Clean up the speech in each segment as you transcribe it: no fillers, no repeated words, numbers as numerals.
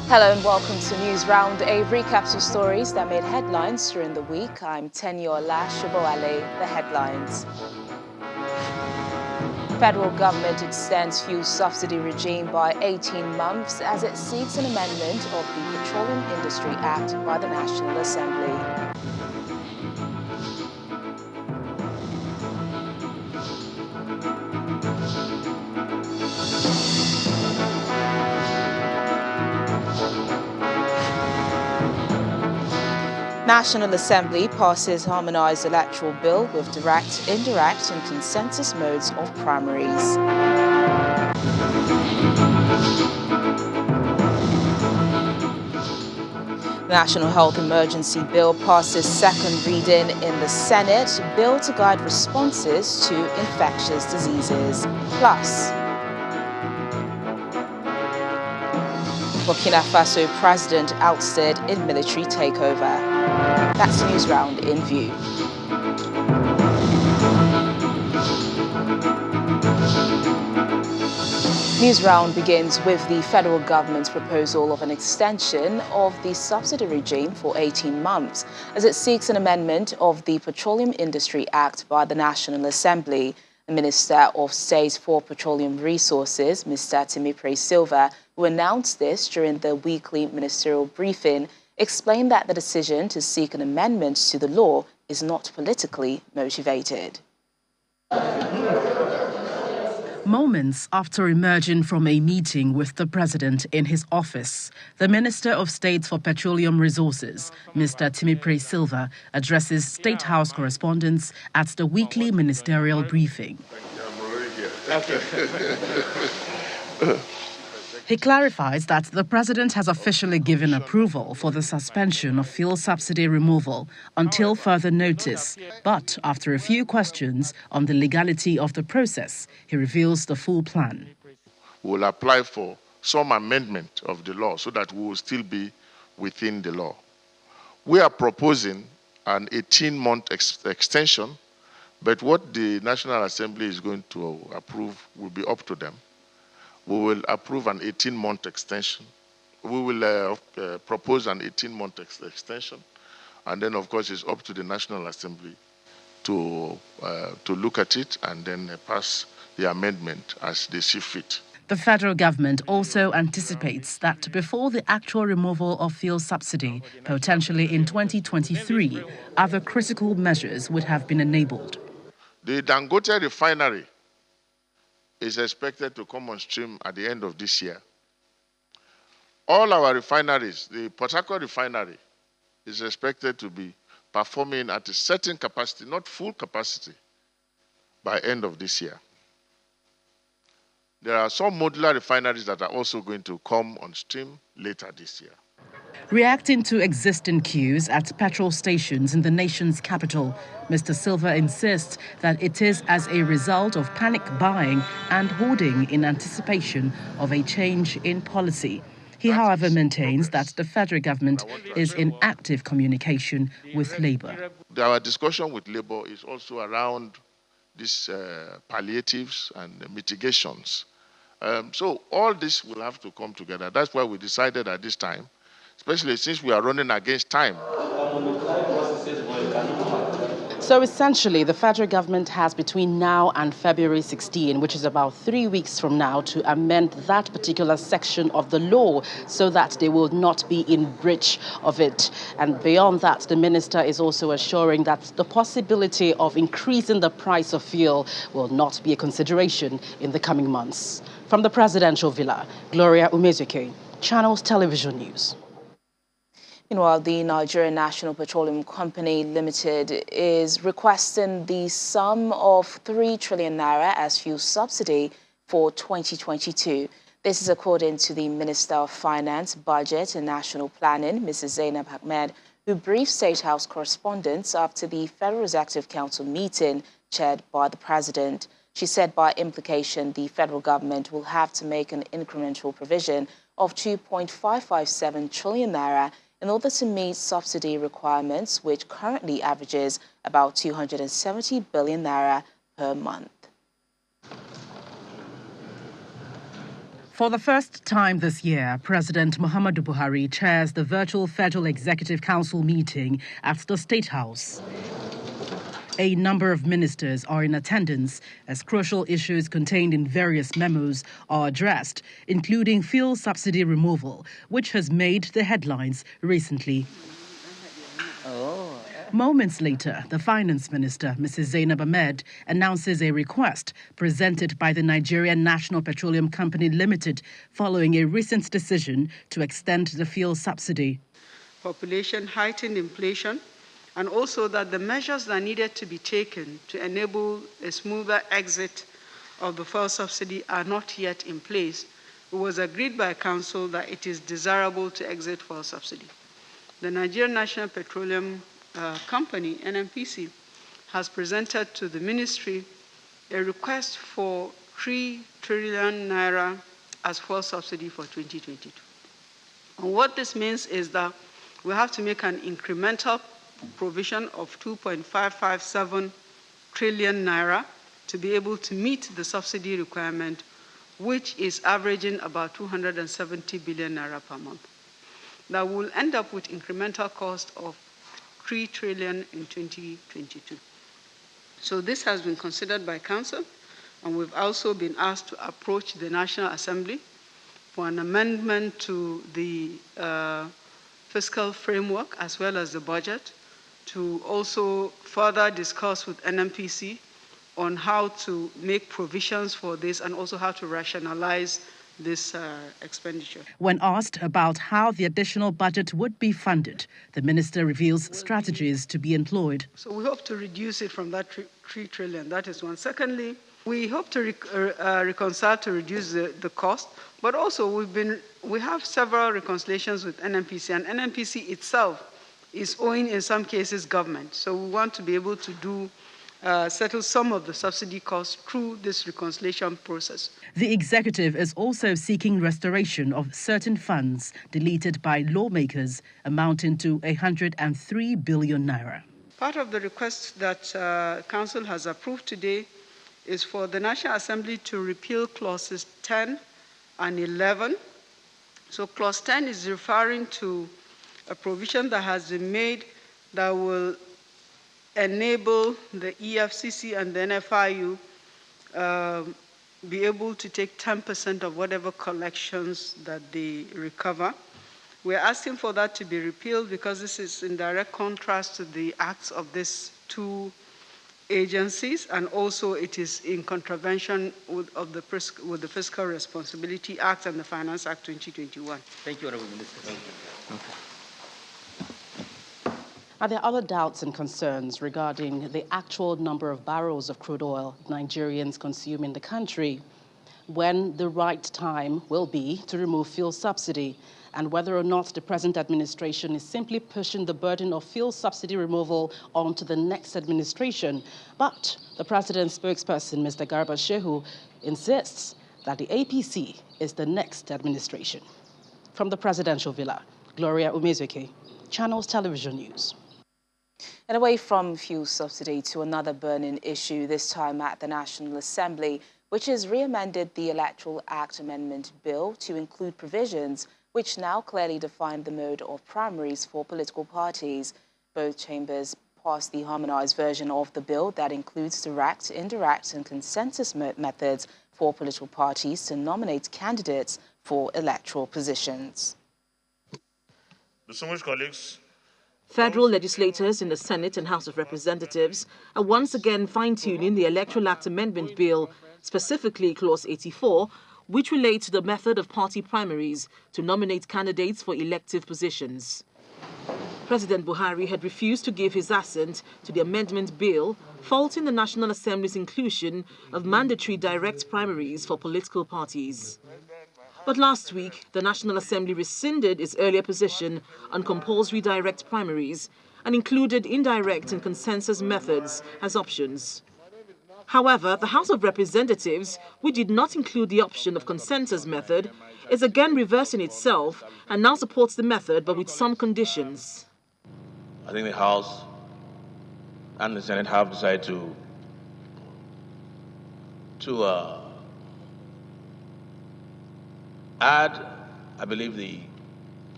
Hello and welcome to News Round, a recap of stories that made headlines during the week. I'm Teniola Shoboale, the headlines. Federal government extends fuel subsidy regime by 18 months as it seeks an amendment of the Petroleum Industry Act by the National Assembly. National Assembly passes harmonised electoral bill with direct, indirect and consensus modes of primaries. National Health Emergency Bill passes second reading in the Senate, bill to guide responses to infectious diseases. Plus, Burkina Faso president ousted in military takeover. That's News Round in View. News Round begins with the federal government's proposal of an extension of the subsidy regime for 18 months as it seeks an amendment of the Petroleum Industry Act by the National Assembly. The Minister of State for Petroleum Resources, Mr. Timipre Silva, who announced this during the weekly ministerial briefing, explained that the decision to seek an amendment to the law is not politically motivated. Moments after emerging from a meeting with the president in his office, the Minister of State for Petroleum Resources, Mr. Timipre Silva, addresses State House correspondents at the weekly ministerial briefing. He clarifies that the president has officially given approval for the suspension of fuel subsidy removal until further notice. But after a few questions on the legality of the process, he reveals the full plan. We will apply for some amendment of the law so that we will still be within the law. We are proposing an 18-month extension, but what the National Assembly is going to approve will be up to them. We will approve an 18-month extension. We will propose an 18-month extension. And then, of course, it's up to the National Assembly to look at it and then pass the amendment as they see fit. The federal government also anticipates that before the actual removal of fuel subsidy, potentially in 2023, other critical measures would have been enabled. The Dangote refinery is expected to come on stream at the end of this year. All our refineries, the Port Harcourt refinery, is expected to be performing at a certain capacity, not full capacity, by end of this year. There are some modular refineries that are also going to come on stream later this year. Reacting to existing queues at petrol stations in the nation's capital, Mr. Silva insists that it is as a result of panic buying and hoarding in anticipation of a change in policy. He, however, maintains that the federal government is in active communication with Labour. Our discussion with Labour is also around these palliatives and mitigations. So all this will have to come together. That's why we decided at this time, especially since we are running against time. So essentially, the federal government has between now and February 16, which is about 3 weeks from now, to amend that particular section of the law so that they will not be in breach of it. And beyond that, the minister is also assuring that the possibility of increasing the price of fuel will not be a consideration in the coming months. From the presidential villa, Gloria Umezuke, Channels Television News. Meanwhile, the Nigerian National Petroleum Company Limited is requesting the sum of 3 trillion naira as fuel subsidy for 2022. This is according to the Minister of Finance, Budget and National Planning, Mrs. Zainab Ahmed, who briefed State House correspondents after the Federal Executive Council meeting chaired by the President. She said by implication, the federal government will have to make an incremental provision of 2.557 trillion naira in order to meet subsidy requirements, which currently averages about 270 billion naira per month. For the first time this year, President Muhammadu Buhari chairs the virtual Federal Executive Council meeting at the State House. A number of ministers are in attendance as crucial issues contained in various memos are addressed, including fuel subsidy removal, which has made the headlines recently. Moments later, the Finance Minister, Mrs. Zainab Ahmed, announces a request presented by the Nigerian National Petroleum Company Limited following a recent decision to extend the fuel subsidy. Population, heightened inflation, and also that the measures that needed to be taken to enable a smoother exit of the fuel subsidy are not yet in place. It was agreed by Council that it is desirable to exit fuel subsidy. The Nigerian National Petroleum Company, NNPC, has presented to the Ministry a request for 3 trillion naira as fuel subsidy for 2022. And what this means is that we have to make an incremental provision of 2.557 trillion naira to be able to meet the subsidy requirement, which is averaging about 270 billion naira per month. That will end up with incremental cost of 3 trillion in 2022. So this has been considered by Council, and we've also been asked to approach the National Assembly for an amendment to the fiscal framework as well as the budget to also further discuss with NNPC on how to make provisions for this and also how to rationalize this expenditure. When asked about how the additional budget would be funded, the minister reveals strategies to be employed. So we hope to reduce it from that 3 trillion. That is one. Secondly, we hope to reconcile to reduce the cost, but also we have several reconciliations with NNPC, and NNPC itself is owing in some cases government. So we want to be able to settle some of the subsidy costs through this reconciliation process. The executive is also seeking restoration of certain funds deleted by lawmakers amounting to 103 billion naira. Part of the request that Council has approved today is for the National Assembly to repeal clauses 10 and 11. So clause 10 is referring to a provision that has been made that will enable the EFCC and the NFIU be able to take 10% of whatever collections that they recover. We're asking for that to be repealed because this is in direct contrast to the acts of these two agencies, and also it is in contravention with the Fiscal Responsibility Act and the Finance Act 2021. Thank you, Honorable Minister. Thank you. Okay. Are there other doubts and concerns regarding the actual number of barrels of crude oil Nigerians consume in the country, when the right time will be to remove fuel subsidy, and whether or not the present administration is simply pushing the burden of fuel subsidy removal onto the next administration? But the president's spokesperson, Mr. Garba Shehu, insists that the APC is the next administration. From the presidential villa, Gloria Umezuke, Channels Television News. And away from fuel subsidy to another burning issue, this time at the National Assembly, which has re-amended the Electoral Act Amendment Bill to include provisions which now clearly define the mode of primaries for political parties. Both chambers passed the harmonized version of the bill that includes direct, indirect, and consensus methods for political parties to nominate candidates for electoral positions. Distinguished colleagues, federal legislators in the Senate and House of Representatives are once again fine-tuning the Electoral Act Amendment Bill, specifically Clause 84, which relates to the method of party primaries to nominate candidates for elective positions. President Buhari had refused to give his assent to the amendment bill, faulting the National Assembly's inclusion of mandatory direct primaries for political parties. But last week, the National Assembly rescinded its earlier position on compulsory direct primaries and included indirect and consensus methods as options. However, the House of Representatives, which did not include the option of consensus method, is again reversing itself and now supports the method, but with some conditions. I think the House and the Senate have decided to add, I believe, the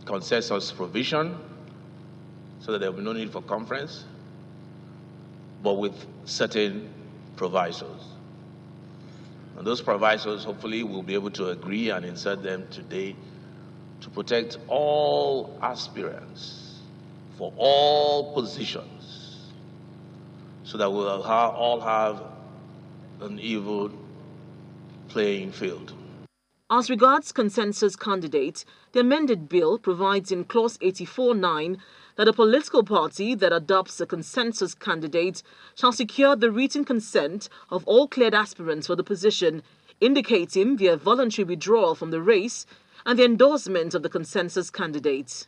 consensus provision so that there will be no need for conference, but with certain provisos. And those provisos, hopefully, we'll be able to agree and insert them today to protect all aspirants for all positions so that we'll all have an even playing field. As regards consensus candidate, the amended bill provides in Clause 84(9) that a political party that adopts a consensus candidate shall secure the written consent of all cleared aspirants for the position, indicating their voluntary withdrawal from the race and the endorsement of the consensus candidate.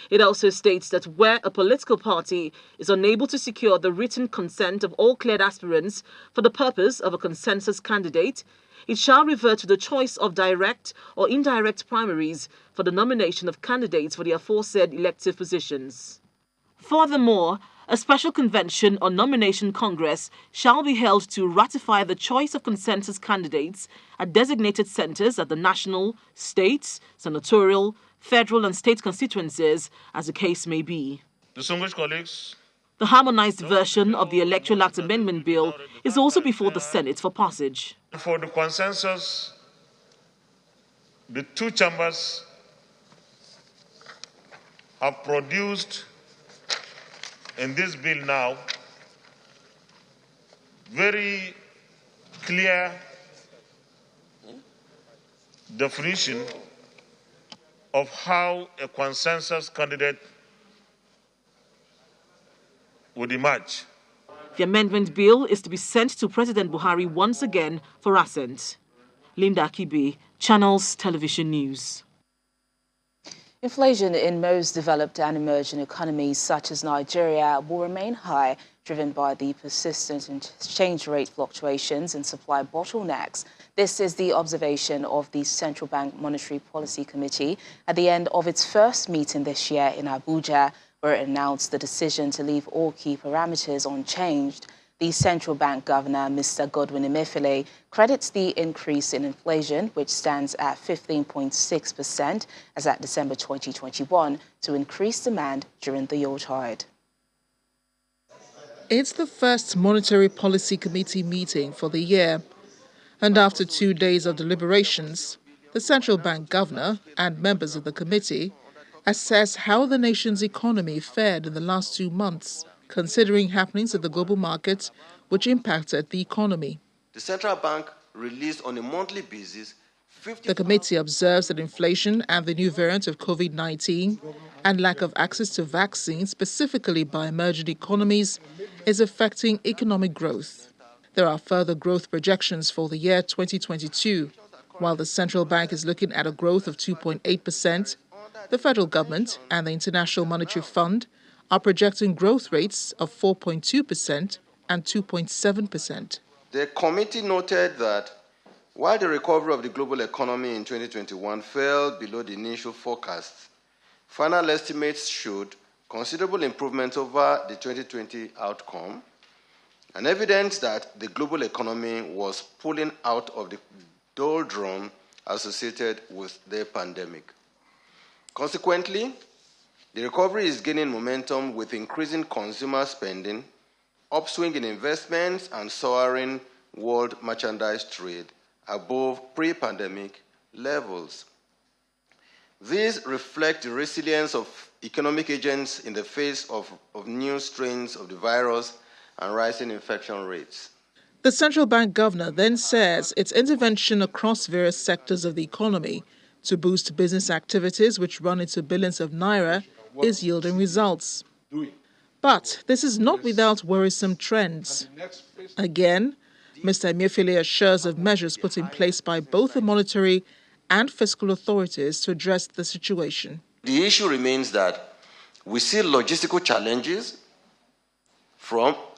It also states that where a political party is unable to secure the written consent of all cleared aspirants for the purpose of a consensus candidate, it shall revert to the choice of direct or indirect primaries for the nomination of candidates for the aforesaid elective positions. Furthermore, a special convention or nomination congress shall be held to ratify the choice of consensus candidates at designated centers at the national, state, senatorial, federal and state constituencies, as the case may be. Distinguished colleagues, the harmonized version of the Electoral Act Amendment Bill is also before the Senate for passage. For the consensus, the two chambers have produced in this bill now very clear definition of how a consensus candidate would emerge. The amendment bill is to be sent to President Buhari once again for assent. Linda Akibe, Channels Television News. Inflation in most developed and emerging economies such as Nigeria will remain high, driven by the persistent exchange rate fluctuations and supply bottlenecks. This is the observation of the Central Bank Monetary Policy Committee at the end of its first meeting this year in Abuja, where it announced the decision to leave all key parameters unchanged. The central bank governor, Mr. Godwin Emefiele, credits the increase in inflation, which stands at 15.6% as at December 2021, to increased demand during the Yuletide. It's the first Monetary Policy Committee meeting for the year, and after 2 days of deliberations, the central bank governor and members of the committee assess how the nation's economy fared in the last 2 months, considering happenings at the global market which impacted the economy. The central bank released on a monthly basis 50. The committee observes that inflation and the new variant of COVID-19 and lack of access to vaccines, specifically by emerging economies, is affecting economic growth. There are further growth projections for the year 2022. While the central bank is looking at a growth of 2.8%, the federal government and the International Monetary Fund are projecting growth rates of 4.2% and 2.7%. The committee noted that while the recovery of the global economy in 2021 fell below the initial forecasts, final estimates showed considerable improvement over the 2020 outcome and evidence that the global economy was pulling out of the doldrum associated with the pandemic. Consequently, the recovery is gaining momentum with increasing consumer spending, upswing in investments, and soaring world merchandise trade above pre-pandemic levels. These reflect the resilience of economic agents in the face of new strains of the virus and rising infection rates. The central bank governor then says its intervention across various sectors of the economy to boost business activities, which run into billions of naira, is yielding results. But this is not without worrisome trends. Again, Mr. Emefiele assures of measures put in place by both the monetary and fiscal authorities to address the situation. The issue remains that we see logistical challenges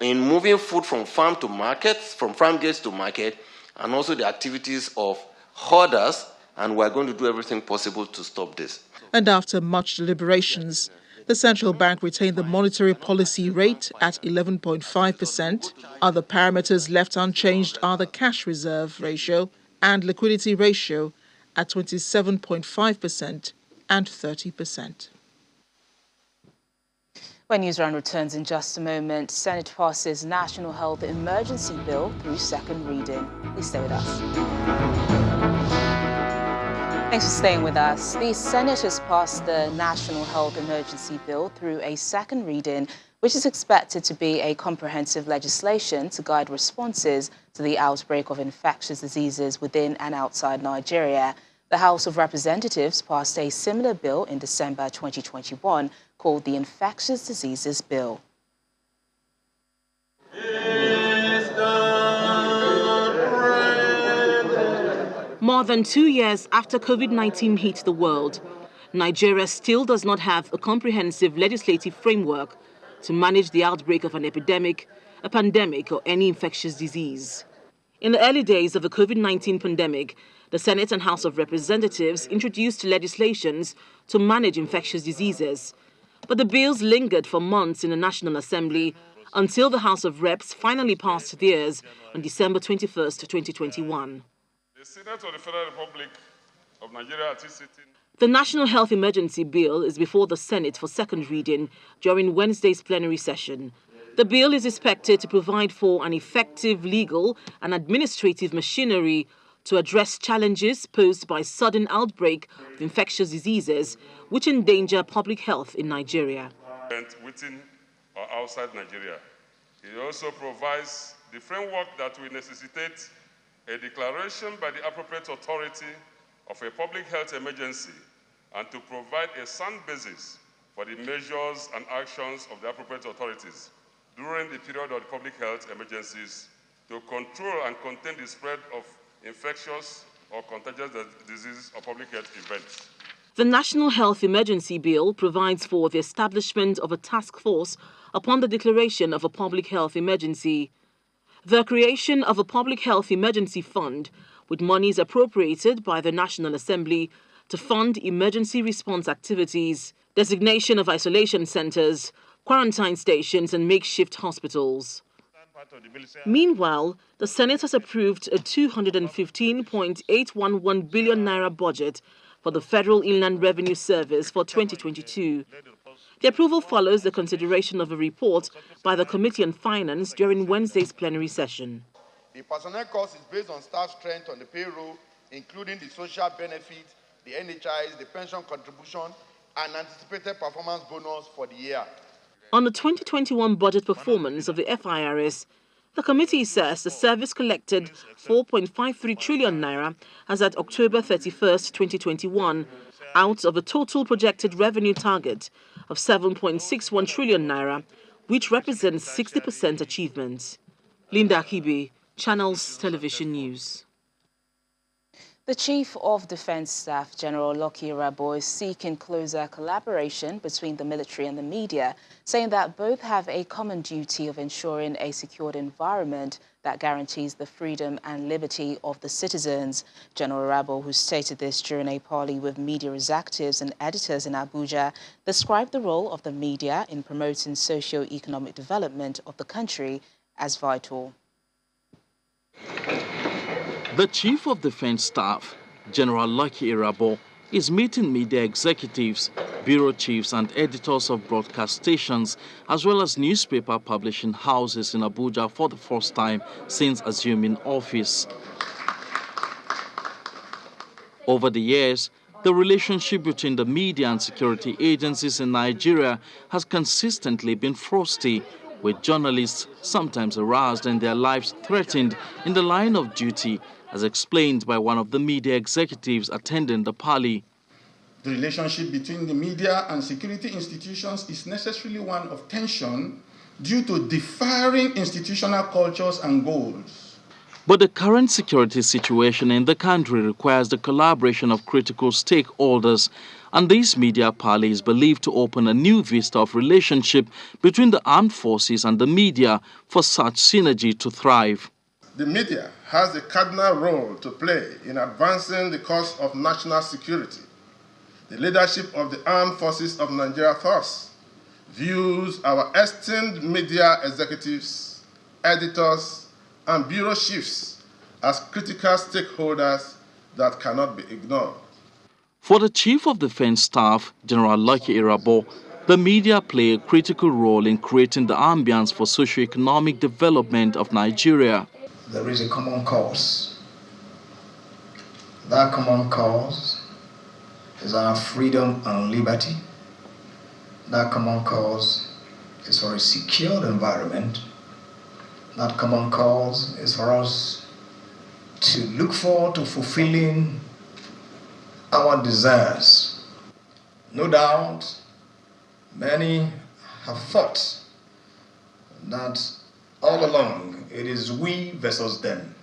in moving food from farm to market, from farm gates to market, and also the activities of hoarders, and we're going to do everything possible to stop this. And after much deliberations, the central bank retained the monetary policy rate at 11.5%. Other parameters left unchanged are the cash reserve ratio and liquidity ratio at 27.5% and 30%. When Newsround returns in just a moment, Senate passes National Health Emergency Bill through second reading. Please stay with us. Thanks for staying with us. The Senate has passed the National Health Emergency Bill through a second reading, which is expected to be a comprehensive legislation to guide responses to the outbreak of infectious diseases within and outside Nigeria. The House of Representatives passed a similar bill in December 2021 called the Infectious Diseases Bill. More than 2 years after COVID-19 hit the world, Nigeria still does not have a comprehensive legislative framework to manage the outbreak of an epidemic, a pandemic, or any infectious disease. In the early days of the COVID-19 pandemic, the Senate and House of Representatives introduced legislations to manage infectious diseases. But the bills lingered for months in the National Assembly until the House of Reps finally passed theirs on December 21st, 2021. The Senate of the Federal Republic of Nigeria is sitting. The National Health Emergency Bill is before the Senate for second reading during Wednesday's plenary session. The bill is expected to provide for an effective legal and administrative machinery to address challenges posed by sudden outbreak of infectious diseases which endanger public health in Nigeria. Within or outside Nigeria. It also provides the framework that will necessitate a declaration by the appropriate authority of a public health emergency and to provide a sound basis for the measures and actions of the appropriate authorities during the period of the public health emergencies to control and contain the spread of infectious or contagious diseases or public health events. The National Health Emergency Bill provides for the establishment of a task force upon the declaration of a public health emergency, the creation of a public health emergency fund with monies appropriated by the National Assembly to fund emergency response activities, designation of isolation centers, quarantine stations and makeshift hospitals. Meanwhile, the Senate has approved a 215.811 billion naira budget for the Federal Inland Revenue Service for 2022. The approval follows the consideration of a report by the Committee on Finance during Wednesday's plenary session. The personnel cost is based on staff strength on the payroll, including the social benefit, the NHIs, the pension contribution, and anticipated performance bonus for the year. On the 2021 budget performance of the FIRS, the committee says the service collected 4.53 trillion naira as at October 31st, 2021, out of a total projected revenue target of 7.61 trillion naira, which represents 60% achievement. Linda Akibe, Channels Television News. The Chief of Defense Staff, General Lucky Irabo, is seeking closer collaboration between the military and the media, saying that both have a common duty of ensuring a secured environment that guarantees the freedom and liberty of the citizens. General Irabo, who stated this during a parley with media executives and editors in Abuja, described the role of the media in promoting socio-economic development of the country as vital. The Chief of Defense Staff, General Lucky Irabo, is meeting media executives, bureau chiefs and editors of broadcast stations, as well as newspaper publishing houses in Abuja for the first time since assuming office. Over the years, the relationship between the media and security agencies in Nigeria has consistently been frosty, with journalists sometimes harassed and their lives threatened in the line of duty, as explained by one of the media executives attending the parley. The relationship between the media and security institutions is necessarily one of tension due to differing institutional cultures and goals. But the current security situation in the country requires the collaboration of critical stakeholders, and this media parley is believed to open a new vista of relationship between the armed forces and the media for such synergy to thrive. The media has a cardinal role to play in advancing the cause of national security. The leadership of the Armed Forces of Nigeria thus views our esteemed media executives, editors, and bureau chiefs as critical stakeholders that cannot be ignored. For the Chief of Defense Staff, General Lucky Irabo, the media play a critical role in creating the ambience for socio-economic development of Nigeria. There is a common cause. That common cause is our freedom and liberty. That common cause is for a secured environment. That common cause is for us to look forward to fulfilling our desires. No doubt, many have thought that all along it is we versus them.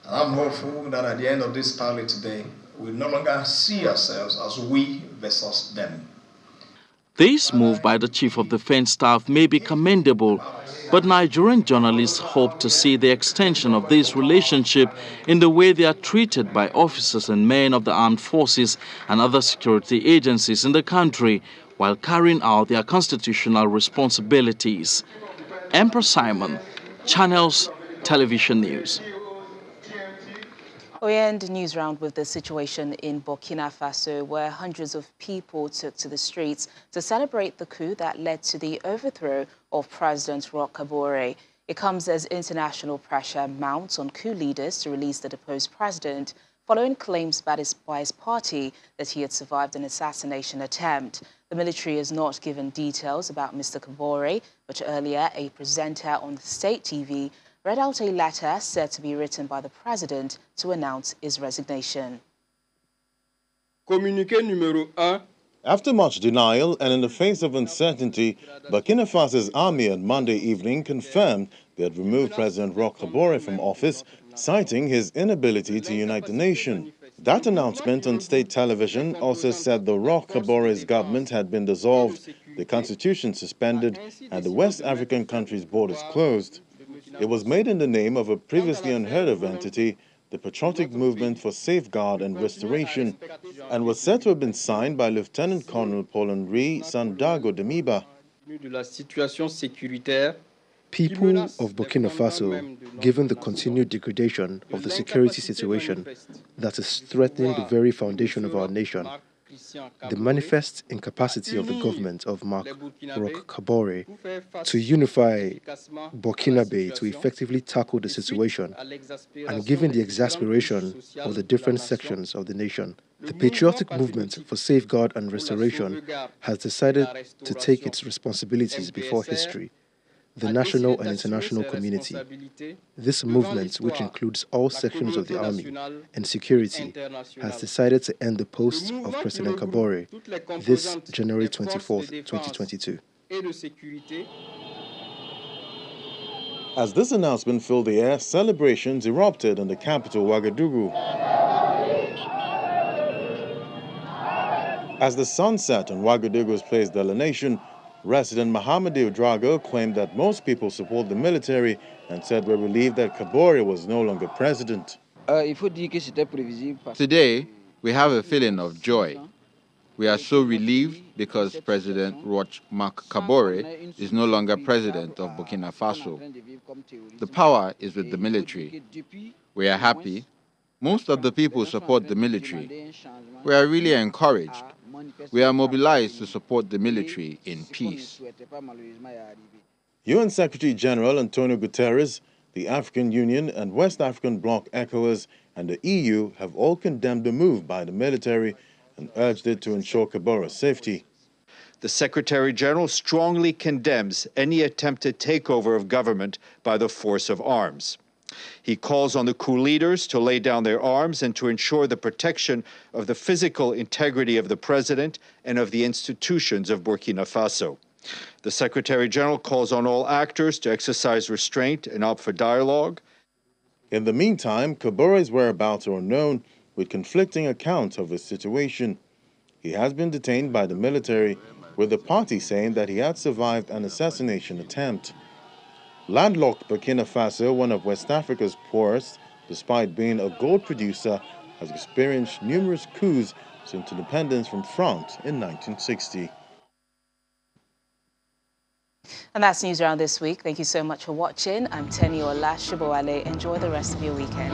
And I'm hopeful that at the end of this parley today, we no longer see ourselves as we versus them. This move by the Chief of Defense Staff may be commendable, but Nigerian journalists hope to see the extension of this relationship in the way they are treated by officers and men of the armed forces and other security agencies in the country while carrying out their constitutional responsibilities. Emperor Simon, Channels Television News. We end the news round with the situation in Burkina Faso, where hundreds of people took to the streets to celebrate the coup that led to the overthrow of President Roch Kabore. It comes as international pressure mounts on coup leaders to release the deposed president, following claims by his party that he had survived an assassination attempt. The military has not given details about Mr. Kabore, but earlier a presenter on the state TV read out a letter said to be written by the president to announce his resignation. Communiqué numéro 1. After much denial and in the face of uncertainty, Burkina Faso's army on Monday evening confirmed they had removed President Roch Kabore from office, citing his inability to unite the nation. That announcement on state television also said the Roch Kabore's government had been dissolved, the constitution suspended, and the West African country's borders closed. It was made in the name of a previously unheard-of entity, the Patriotic Movement for Safeguard and Restoration, and was said to have been signed by Lieutenant Colonel Paul-Henri Sandago Demiba. People of Burkina Faso, given the continued degradation of the security situation that is threatening the very foundation of our nation, the manifest incapacity of the government of Roch Kabore to unify Burkinabe to effectively tackle the situation, and given the exasperation of the different sections of the nation, the Patriotic Movement for Safeguard and Restoration has decided to take its responsibilities before history, the national and international community. This movement, which includes all sections of the army and security, has decided to end the post of President Kabore this January 24th, 2022. As this announcement filled the air, celebrations erupted in the capital, Ouagadougou. As the sun set on Ouagadougou's place de la Nation, Resident Mahamadou Drago claimed that most people support the military and said we're relieved that Kabore was no longer president. Today, we have a feeling of joy. We are so relieved because President Roch Kabore is no longer president of Burkina Faso. The power is with the military. We are happy. Most of the people support the military. We are really encouraged. We are mobilized to support the military in peace. UN Secretary General Antonio Guterres, the African Union and West African Bloc ECOWAS and the EU have all condemned the move by the military and urged it to ensure Kabore's safety. The Secretary General strongly condemns any attempted takeover of government by the force of arms. He calls on the coup leaders to lay down their arms and to ensure the protection of the physical integrity of the president and of the institutions of Burkina Faso. The Secretary General calls on all actors to exercise restraint and opt for dialogue. In the meantime, Kabore's whereabouts are unknown, with conflicting accounts of his situation. He has been detained by the military, with the party saying that he had survived an assassination attempt. Landlocked Burkina Faso, one of West Africa's poorest, despite being a gold producer, has experienced numerous coups since independence from France in 1960. And that's News Round this week. Thank you so much for watching. I'm Teniola Shibowale. Enjoy the rest of your weekend.